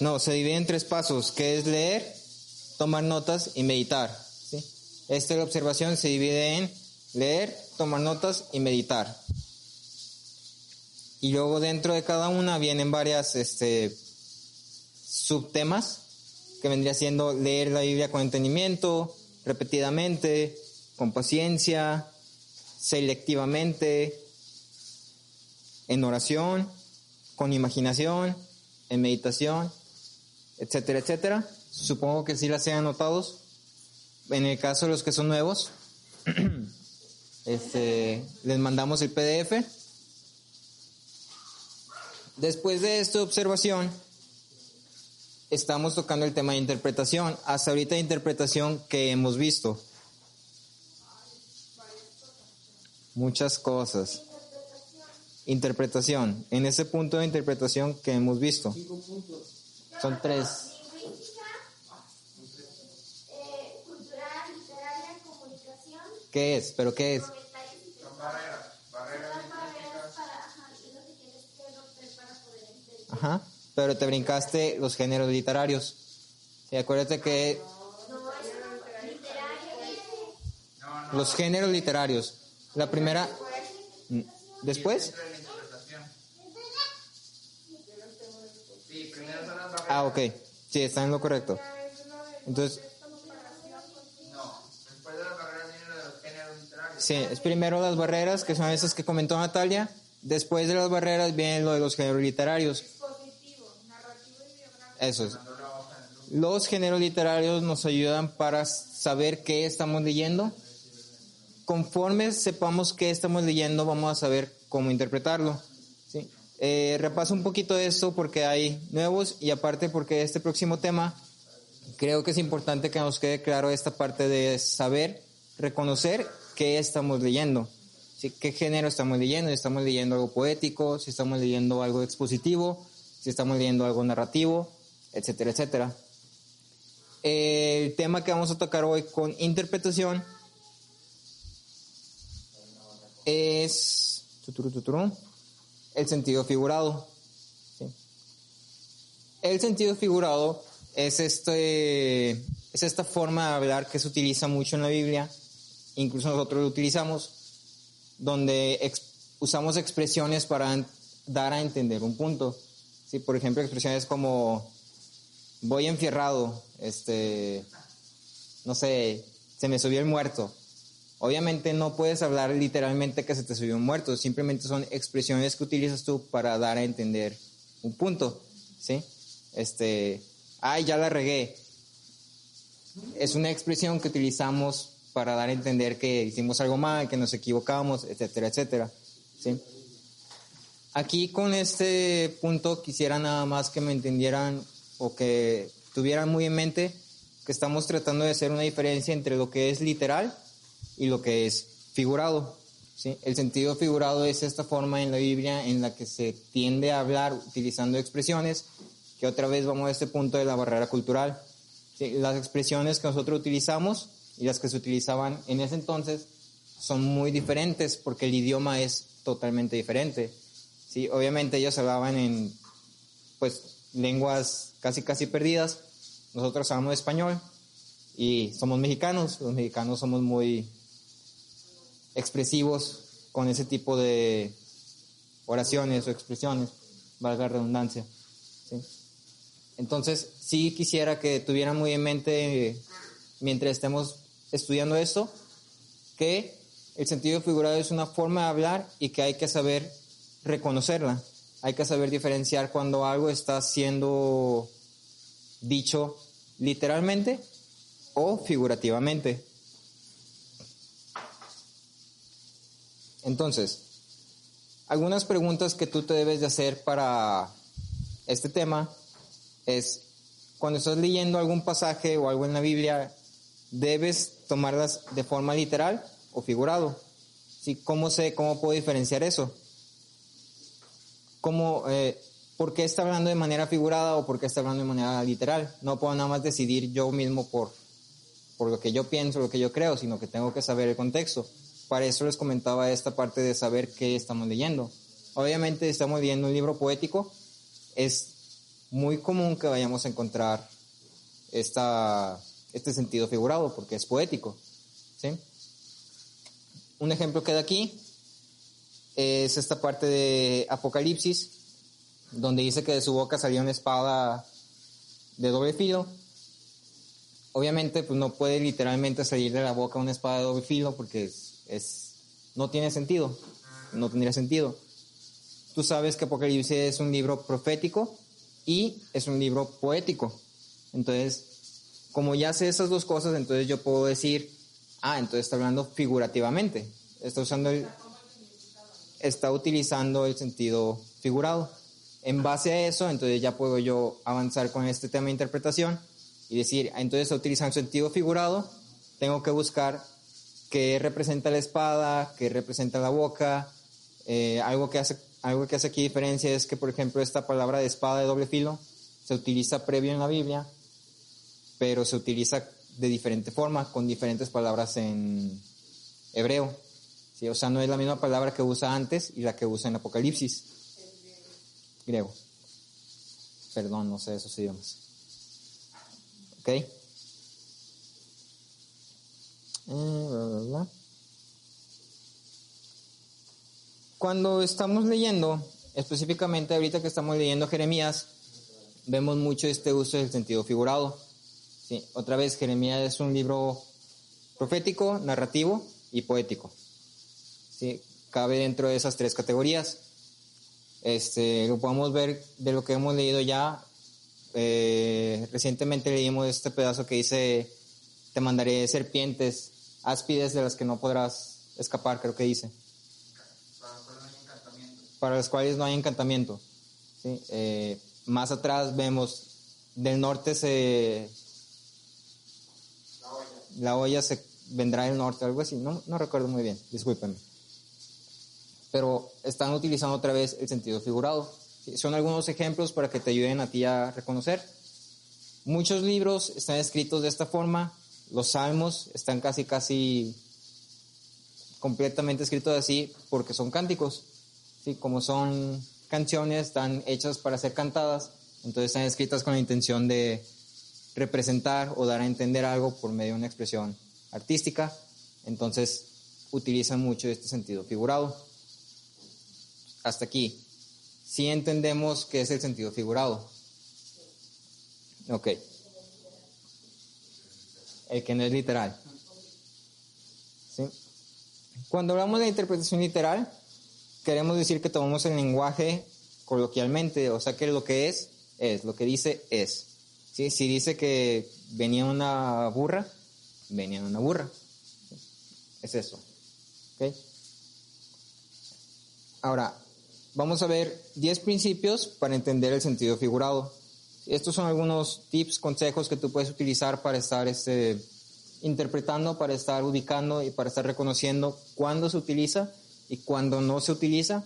No, se divide en 3 pasos, que es leer, tomar notas y meditar, ¿sí? Esta la observación se divide en leer, tomar notas y meditar. Y luego dentro de cada una vienen varias subtemas, que vendría siendo leer la Biblia con entendimiento, repetidamente, con paciencia, selectivamente, en oración, con imaginación, en meditación, etcétera, etcétera. Supongo que sí las hayan anotados. En el caso de los que son nuevos, les mandamos el PDF. Después de esta observación, estamos tocando el tema de interpretación. Hasta ahorita de interpretación que hemos visto. Muchas cosas. Interpretación. En ese punto de interpretación que hemos visto. 5 puntos. Son 3. Cultural, literaria, comunicación. ¿Qué es? ¿Pero qué es? Son barreras lingüísticas. Ajá. Pero te brincaste los géneros literarios. Y acuérdate que los géneros literarios. La primera. ¿Después? Sí, primero son las barreras. Ah, ok. Sí, está en lo correcto. Entonces, No, después de las barreras vienen los géneros literarios. sí, es primero las barreras, que son esas que comentó Natalia. Después de las barreras viene lo de los géneros literarios. Eso es. Los géneros literarios nos ayudan para saber qué estamos leyendo. Conforme sepamos qué estamos leyendo, vamos a saber cómo interpretarlo, ¿sí? Repaso un poquito de esto porque hay nuevos y aparte porque este próximo tema creo que es importante que nos quede claro esta parte de saber, reconocer qué estamos leyendo, ¿sí? Qué género estamos leyendo, si estamos leyendo algo poético, si estamos leyendo algo expositivo, si estamos leyendo algo narrativo, etcétera, etcétera. El tema que vamos a tocar hoy con interpretación es el sentido figurado, ¿sí? El sentido figurado es esta forma de hablar que se utiliza mucho en la Biblia, incluso nosotros lo utilizamos, donde usamos expresiones para dar a entender un punto, ¿sí? Por ejemplo, expresiones como voy enfierrado, no sé, se me subió el muerto. Obviamente no puedes hablar literalmente que se te subió un muerto, simplemente son expresiones que utilizas tú para dar a entender un punto, ¿sí? Ay, ya la regué. Es una expresión que utilizamos para dar a entender que hicimos algo mal, que nos equivocamos, etcétera, etcétera, ¿sí? Aquí con este punto quisiera nada más que me entendieran o que tuvieran muy en mente que estamos tratando de hacer una diferencia entre lo que es literal y lo que es figurado, ¿sí? El sentido figurado es esta forma en la Biblia en la que se tiende a hablar utilizando expresiones, que otra vez vamos a este punto de la barrera cultural, ¿sí? Las expresiones que nosotros utilizamos y las que se utilizaban en ese entonces son muy diferentes porque el idioma es totalmente diferente, ¿sí? Obviamente ellos hablaban en lenguas casi perdidas, nosotros hablamos español y somos mexicanos, los mexicanos somos muy expresivos con ese tipo de oraciones o expresiones, valga la redundancia, ¿sí? Entonces, sí quisiera que tuvieran muy en mente, mientras estemos estudiando esto, que el sentido figurado es una forma de hablar y que hay que saber reconocerla, hay que saber diferenciar cuando algo está siendo dicho literalmente o figurativamente. Entonces, algunas preguntas que tú te debes de hacer para este tema es, cuando estás leyendo algún pasaje o algo en la Biblia, ¿debes tomarlas de forma literal o figurado? ¿Sí? ¿Cómo puedo diferenciar eso? ¿Por qué está hablando de manera figurada o por qué está hablando de manera literal? No puedo nada más decidir yo mismo por lo que yo pienso, lo que yo creo, sino que tengo que saber el contexto. Para eso les comentaba esta parte de saber qué estamos leyendo. Obviamente, si estamos leyendo un libro poético, es muy común que vayamos a encontrar este sentido figurado, porque es poético, ¿sí? Un ejemplo que da aquí es esta parte de Apocalipsis, donde dice que de su boca salía una espada de doble filo. Obviamente, pues no puede literalmente salir de la boca una espada de doble filo, porque no tiene sentido, no tendría sentido. Tú sabes que Apocalipsis es un libro profético y es un libro poético. Entonces, como ya sé esas dos cosas, entonces yo puedo decir, entonces está hablando figurativamente. Está utilizando el sentido figurado. En base a eso, entonces ya puedo yo avanzar con este tema de interpretación y decir, entonces está utilizando sentido figurado, tengo que buscar qué representa la espada, qué representa la boca. Algo que hace aquí diferencia es que, por ejemplo, esta palabra de espada de doble filo se utiliza previo en la Biblia, pero se utiliza de diferente forma, con diferentes palabras en hebreo. ¿Sí? O sea, no es la misma palabra que usa antes y la que usa en Apocalipsis. Griego. Perdón, no sé esos idiomas. ¿Ok? Cuando estamos leyendo, específicamente ahorita que estamos leyendo Jeremías, vemos mucho este uso del sentido figurado. Sí, otra vez, Jeremías es un libro profético, narrativo y poético. Sí, cabe dentro de esas tres categorías. Lo podemos ver de lo que hemos leído ya. Recientemente leímos este pedazo que dice: te mandaré serpientes, áspides de las que no podrás escapar, creo que dice. Para las cuales no hay encantamiento. ¿Sí? Más atrás vemos, del norte la olla se vendrá del norte, algo así, no recuerdo muy bien, discúlpenme. Pero están utilizando otra vez el sentido figurado. ¿Sí? Son algunos ejemplos para que te ayuden a ti a reconocer. Muchos libros están escritos de esta forma. Los salmos están casi completamente escritos así porque son cánticos. ¿Sí? Como son canciones, están hechas para ser cantadas, entonces están escritas con la intención de representar o dar a entender algo por medio de una expresión artística. Entonces utilizan mucho este sentido figurado. Hasta aquí. ¿Sí entendemos qué es el sentido figurado? Ok. El que no es literal. ¿Sí? Cuando hablamos de interpretación literal, queremos decir que tomamos el lenguaje coloquialmente, o sea que lo que es, lo que dice es. ¿Sí? Si dice que venía una burra, venía una burra. Es eso. ¿Okay? Ahora, vamos a ver 10 principios para entender el sentido figurado. Estos son algunos tips, consejos que tú puedes utilizar para estar interpretando, para estar ubicando y para estar reconociendo cuándo se utiliza y cuándo no se utiliza,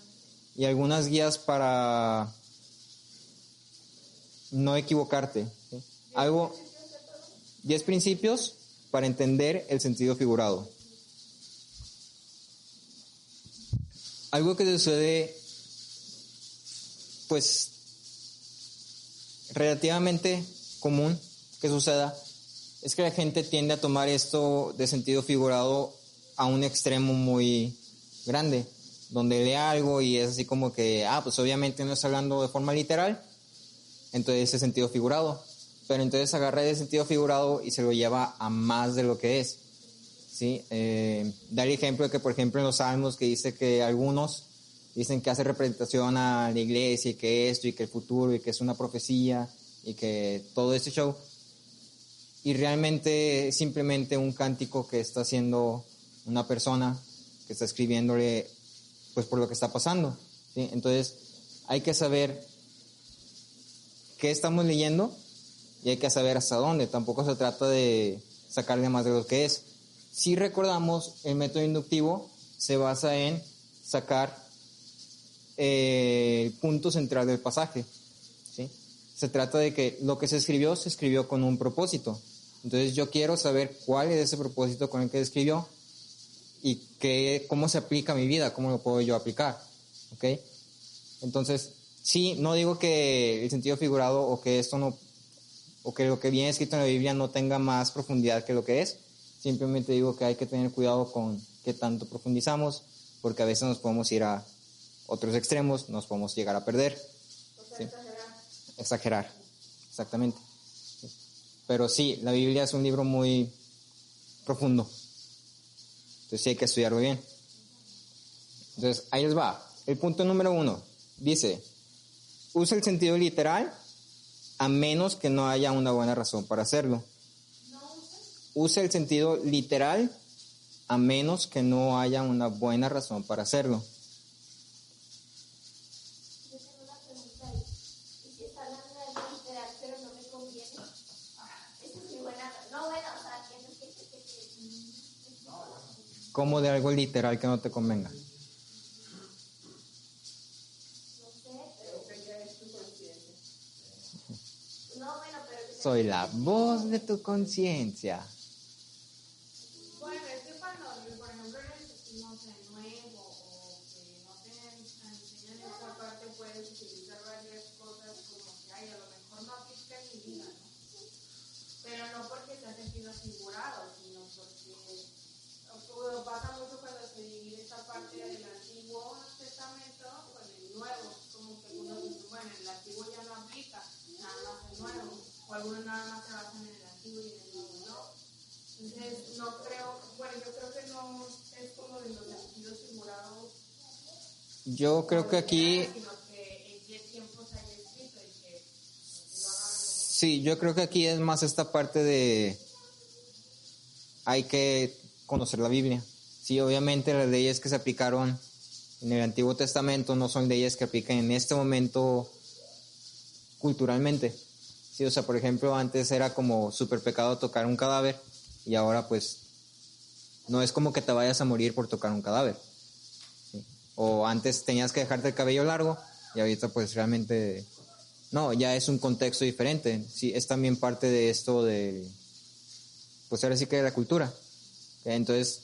y algunas guías para no equivocarte. ¿Sí? 10 principios para entender el sentido figurado. Algo que sucede, pues, relativamente común que suceda, es que la gente tiende a tomar esto de sentido figurado a un extremo muy grande, donde lee algo y es así como que, pues obviamente no está hablando de forma literal, entonces es sentido figurado, pero entonces agarra ese sentido figurado y se lo lleva a más de lo que es. ¿Sí? Da el ejemplo de que, por ejemplo, en los Salmos, que dice que algunos dicen que hace representación a la iglesia y que esto y que el futuro y que es una profecía y que todo este show, y realmente es simplemente un cántico que está haciendo una persona que está escribiéndole pues por lo que está pasando. ¿Sí? Entonces hay que saber qué estamos leyendo y hay que saber hasta dónde. Tampoco se trata de sacarle más de lo que es. Si recordamos, el método inductivo se basa en sacar el punto central del pasaje. ¿Sí? Se trata de que lo que se escribió con un propósito. Entonces yo quiero saber cuál es ese propósito con el que se escribió y cómo se aplica a mi vida, cómo lo puedo yo aplicar. ¿Okay? Entonces, Sí, no digo que el sentido figurado o que esto no, o que lo que viene escrito en la Biblia no tenga más profundidad que lo que es. Simplemente digo que hay que tener cuidado con qué tanto profundizamos, porque a veces nos podemos ir a otros extremos, nos podemos llegar a perder. O sea, ¿Sí? exagerar. Exagerar, exactamente. Sí. Pero sí, la Biblia es un libro muy profundo. Entonces sí hay que estudiarlo bien. Entonces, ahí les va. El punto número 1 dice: usa el sentido literal a menos que no haya una buena razón para hacerlo. Usa el sentido literal a menos que no haya una buena razón para hacerlo. Yo tengo una pregunta ahí. ¿Y si está hablando de algo literal, pero no me conviene? Esa es mi buena. No, bueno, o sea, que no sé ¿Cómo de algo literal que no te convenga? No sé, pero ya es tu conciencia. No, bueno, pero Soy la voz de tu conciencia. Bueno, es que cuando, por ejemplo, no sé, nuevo o que no te enseñan esa parte, puedes utilizar varias cosas como que, ay, a lo mejor no aplica en mi vida, ¿no? Pero no porque te has sentido figurado, sino porque pasa mucho cuando se divide esta parte del Antiguo Testamento con el Nuevo. Como que algunos dicen, bueno, el Antiguo ya no aplica, nada más el Nuevo. O algunos nada más se basan en el Antiguo y en el Nuevo no. Entonces, no creo, bueno, yo creo que no es como de los sentidos figurados. Yo creo que aquí, Sino que en qué tiempo se haya escrito y que lo haga. sí, yo creo que aquí es más esta parte de hay que conocer la Biblia. Sí, obviamente las leyes que se aplicaron en el Antiguo Testamento no son leyes que aplican en este momento culturalmente. Sí, o sea, por ejemplo, antes era como súper pecado tocar un cadáver y ahora pues no es como que te vayas a morir por tocar un cadáver. ¿Sí? O antes tenías que dejarte el cabello largo y ahorita pues realmente no, ya es un contexto diferente. Sí, es también parte de esto de, pues ahora sí que de la cultura. Entonces,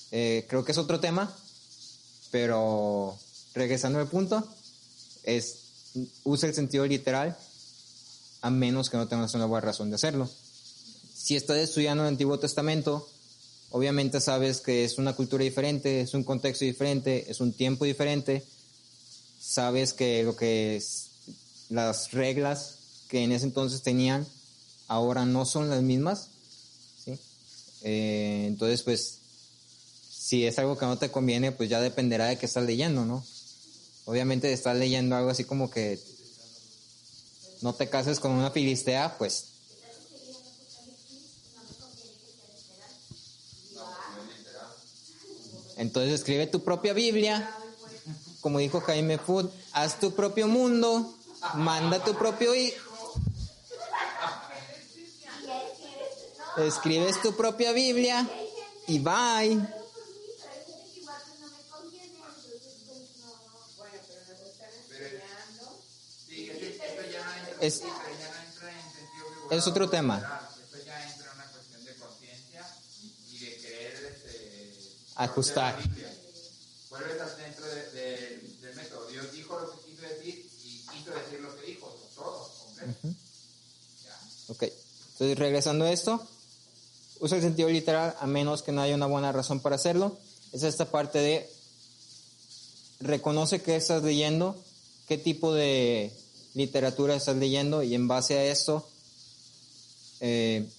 creo que es otro tema, pero regresando al punto, usa el sentido literal a menos que no tengas una buena razón de hacerlo. Si estás estudiando el Antiguo Testamento, obviamente sabes que es una cultura diferente, es un contexto diferente, es un tiempo diferente, sabes que lo que es las reglas que en ese entonces tenían ahora no son las mismas, ¿sí? Entonces pues si es algo que no te conviene, pues ya dependerá de qué estás leyendo, ¿no? Obviamente estás leyendo algo así como que no te cases con una filistea, pues entonces escribe tu propia Biblia, como dijo Jaime Food, haz tu propio mundo, manda tu propio hijo, escribes tu propia Biblia y bye. Es otro tema. Esto ya entra en una cuestión de conciencia y de querer Ajustar. Vuelves al centro del método. Dios dijo lo que quiso decir y quiso decir lo que dijo. Todo, completo. Uh-huh. Ok. Entonces, regresando a esto, usa el sentido literal a menos que no haya una buena razón para hacerlo. Es esta parte de reconoce qué estás leyendo, qué tipo de literatura estás leyendo y en base a esto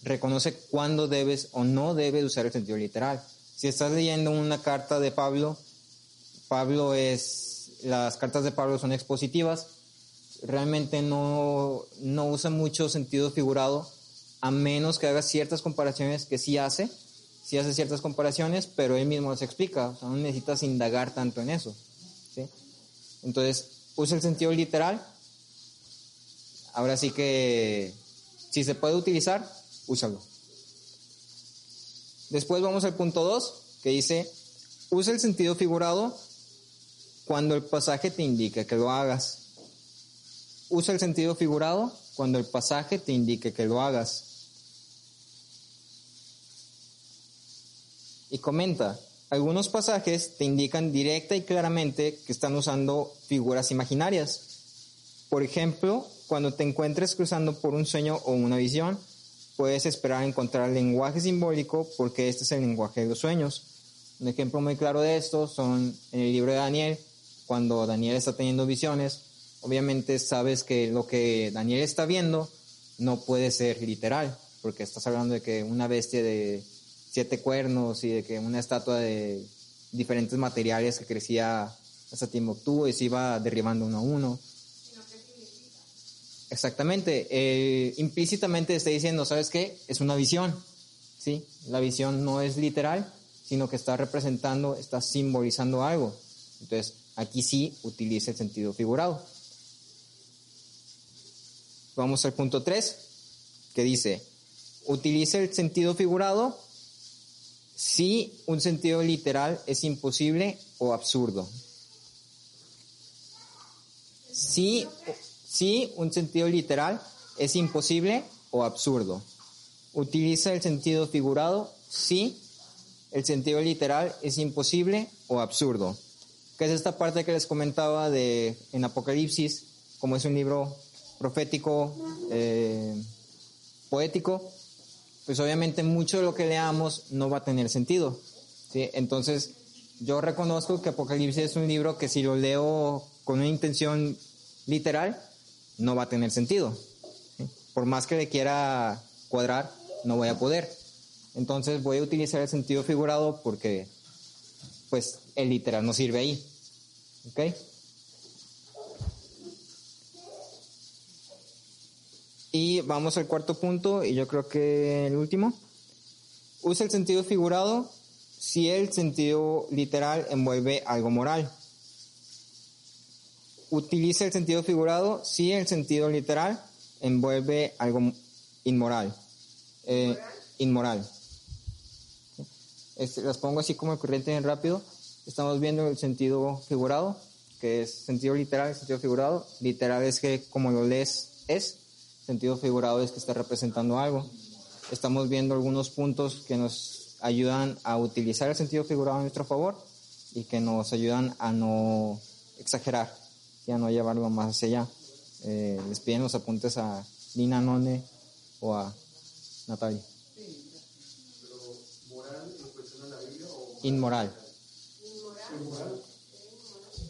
reconoce cuándo debes o no debes usar el sentido literal. Si estás leyendo una carta de Pablo, las cartas de Pablo son expositivas, realmente no usa mucho sentido figurado, a menos que haga ciertas comparaciones que sí hace ciertas comparaciones, pero él mismo las explica, o sea, no necesitas indagar tanto en eso, ¿sí? Entonces, usa el sentido literal. Ahora sí que si se puede utilizar, úsalo. Después vamos al punto 2, que dice, usa el sentido figurado cuando el pasaje te indique que lo hagas. Usa el sentido figurado cuando el pasaje te indique que lo hagas. Y comenta, algunos pasajes te indican directa y claramente que están usando figuras imaginarias. Por ejemplo, cuando te encuentres cruzando por un sueño o una visión, puedes esperar encontrar lenguaje simbólico porque este es el lenguaje de los sueños. Un ejemplo muy claro de esto son en el libro de Daniel, cuando Daniel está teniendo visiones. Obviamente sabes que lo que Daniel está viendo no puede ser literal, porque estás hablando de que una bestia de 7 cuernos y de que una estatua de diferentes materiales que crecía hasta Timbuktu y se iba derribando uno a uno. Sino qué significa. Exactamente, implícitamente está diciendo, ¿sabes qué? Es una visión, ¿sí? La visión no es literal, sino que está representando, está simbolizando algo. Entonces, aquí sí utiliza el sentido figurado. Vamos al punto 3, que dice, utiliza el sentido figurado si un sentido literal es imposible o absurdo. Si un sentido literal es imposible o absurdo. Utiliza el sentido figurado si el sentido literal es imposible o absurdo. Que es esta parte que les comentaba en Apocalipsis, como es un libro profético, poético, pues obviamente mucho de lo que leamos no va a tener sentido, ¿sí? Entonces, yo reconozco que Apocalipsis es un libro que si lo leo con una intención literal, no va a tener sentido, ¿sí? Por más que le quiera cuadrar, no voy a poder. Entonces voy a utilizar el sentido figurado porque, pues, el literal no sirve ahí, ¿ok? Y vamos al cuarto punto, y yo creo que el último. Usa el sentido figurado si el sentido literal envuelve algo moral. Utiliza el sentido figurado si el sentido literal envuelve algo inmoral. Inmoral. Las pongo así como el corriente bien rápido. Estamos viendo el sentido figurado, que es sentido literal y sentido figurado. Literal es que como lo lees es. Sentido figurado es que está representando algo. Estamos viendo algunos puntos que nos ayudan a utilizar el sentido figurado a nuestro favor y que nos ayudan a no exagerar y a no llevarlo más hacia allá. Les piden los apuntes a Lina, None o a Natalia. Sí, pero moral en cuestión de la Biblia o Inmoral. inmoral.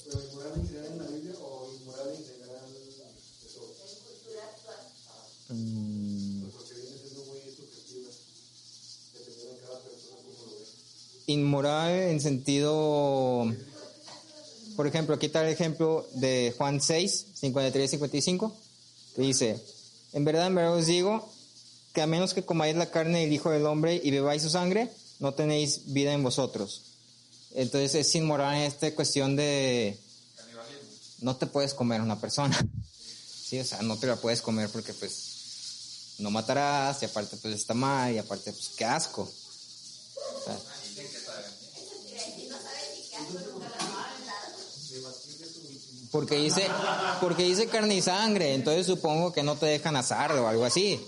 Pero inmoral en general en la Biblia o inmoral en general de todo. Porque viene siendo muy subjetiva, dependiendo de cada persona cómo lo ve. Inmoral en sentido, por ejemplo, aquí está el ejemplo de Juan 6, 53 y 55, que dice, en verdad os digo que a menos que comáis la carne del Hijo del Hombre y bebáis su sangre, no tenéis vida en vosotros. Entonces es inmoral en esta cuestión de no te puedes comer a una persona. Sí, o sea, no te la puedes comer porque pues no matarás y aparte pues está mal y aparte pues qué asco. O sea, porque dice carne y sangre, entonces supongo que no te dejan asar o algo así.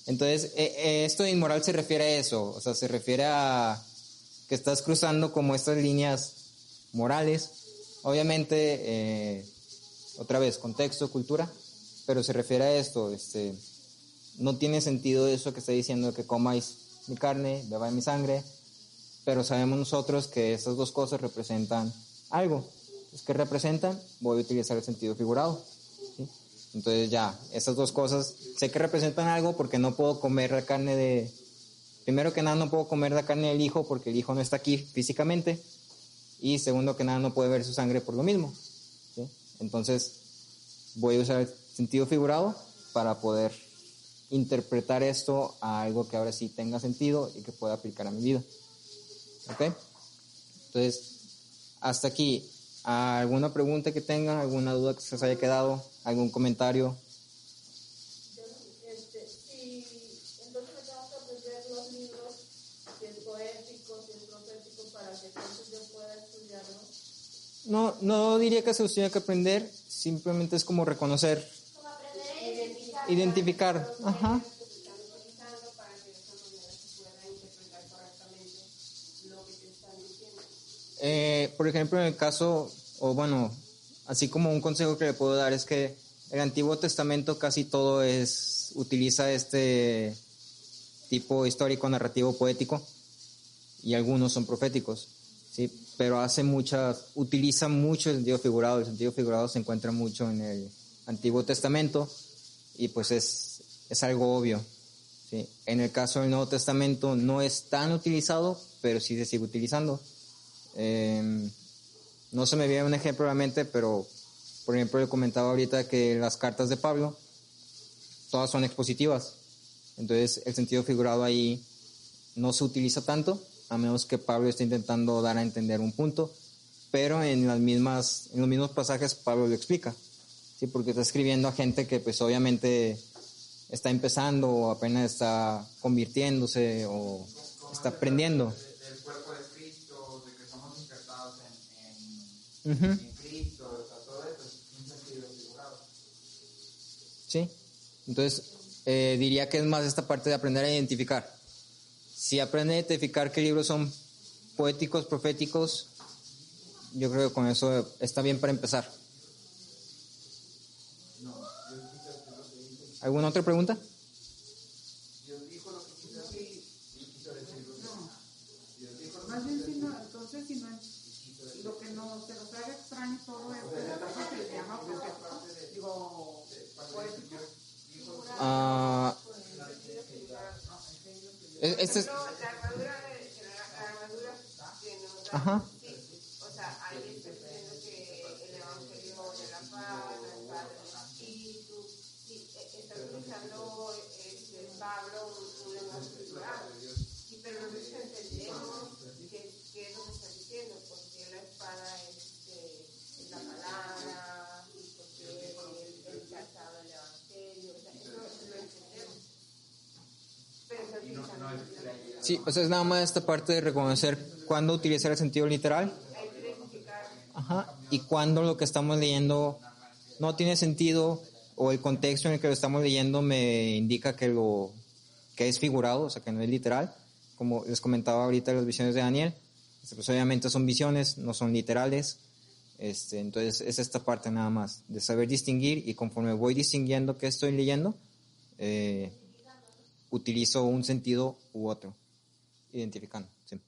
Entonces, esto de inmoral se refiere a eso, o sea, se refiere a que estás cruzando como estas líneas morales, obviamente, otra vez, contexto, cultura, pero se refiere a esto, no tiene sentido eso que está diciendo que comáis mi carne, bebáis mi sangre, pero sabemos nosotros que esas dos cosas representan algo. Entonces, ¿qué representan? Voy a utilizar el sentido figurado, ¿sí? Entonces ya, esas dos cosas, sé que representan algo porque no puedo comer la carne primero que nada no puedo comer la carne del Hijo porque el Hijo no está aquí físicamente, y segundo que nada no puede ver su sangre por lo mismo, ¿sí? Entonces voy a usar el sentido figurado para poder interpretar esto a algo que ahora sí tenga sentido y que pueda aplicar a mi vida. ¿Ok? Entonces, hasta aquí. ¿Alguna pregunta que tengan? ¿Alguna duda que se les haya quedado? ¿Algún comentario? Sí, entonces me tengo que aprender los libros, si es poético, si es profético, para que entonces yo pueda estudiarlo. No diría que se los tenga que aprender, simplemente es como reconocer, Como aprender a identificar. Ajá. Que se están utilizando para que de esa manera se pueda interpretar correctamente lo que te están diciendo. Por ejemplo, en el caso, o bueno, así como un consejo que le puedo dar es que el Antiguo Testamento casi todo utiliza este tipo histórico, narrativo, poético, y algunos son proféticos, ¿sí? Pero utiliza mucho el sentido figurado. El sentido figurado se encuentra mucho en el Antiguo Testamento y pues es algo obvio, ¿sí? En el caso del Nuevo Testamento no es tan utilizado, pero sí se sigue utilizando. No se me viene un ejemplo a la mente, pero por ejemplo le comentaba ahorita que las cartas de Pablo todas son expositivas, entonces el sentido figurado ahí no se utiliza tanto, a menos que Pablo esté intentando dar a entender un punto, pero en los mismos pasajes Pablo lo explica, ¿sí? Porque está escribiendo a gente que pues obviamente está empezando o apenas está convirtiéndose o está aprendiendo. Del cuerpo de Cristo, de que somos insertados Uh-huh. en Cristo, o sea, todo eso es un sentido figurado. Sí, entonces diría que es más esta parte de aprender a identificar. Si aprende a identificar qué libros son poéticos, proféticos, yo creo que con eso está bien para empezar. ¿Alguna otra pregunta? Dios dijo lo que quiso decir y quiso decir lo que no. Dios dijo Más bien, si no, entonces, si no es lo que no se nos haga extraño todo esto, ¿eso se le llama profético? Digo, poético. Este es... No, la armadura que nos da. Ajá. Sí, o sea, ahí está diciendo que el evangelio de la paz, la espada del espíritu, sí, está utilizando Pablo un lenguaje figurado. Sí, pero nosotros entendemos qué es lo que está diciendo, porque la espada es la palabra, y porque el calzado del evangelio, o sea, eso lo entendemos. Pero está utilizando Sí, o sea, es nada más esta parte de reconocer cuándo utilizar el sentido literal. hay que identificar. Ajá. Y cuándo lo que estamos leyendo no tiene sentido o el contexto en el que lo estamos leyendo me indica que es figurado, o sea, que no es literal. Como les comentaba ahorita las visiones de Daniel, pues obviamente son visiones, no son literales. Entonces es esta parte nada más de saber distinguir, y conforme voy distinguiendo qué estoy leyendo, utilizo un sentido u otro, identificando. Sí.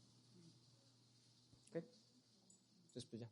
Okay. Entonces pues ya.